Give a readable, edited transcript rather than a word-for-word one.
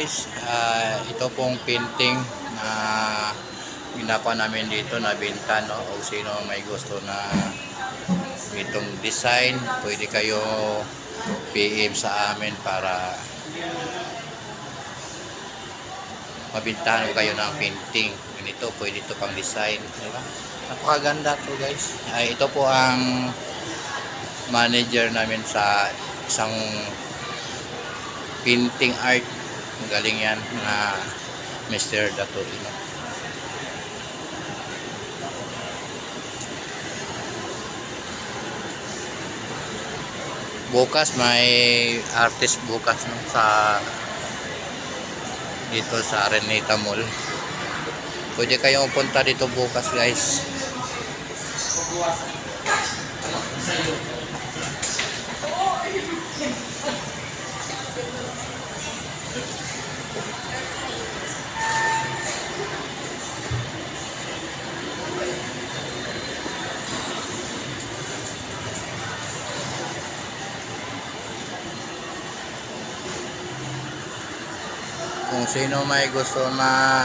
guys, ito pong painting na ginapa namin dito na binta, no? O sino may gusto na itong design, pwede kayo PM sa amin para mabintahan kayo ng painting. Ganito, pwede ito pang design, diba? Napakaganda to guys. Ito po ang manager namin sa isang painting art. Galing yan na Mr. Datulino. Bukas may artist bukas, no, sa dito sa Araneta Mall. Pwede kayong punta dito bukas guys. Kung sino may gusto na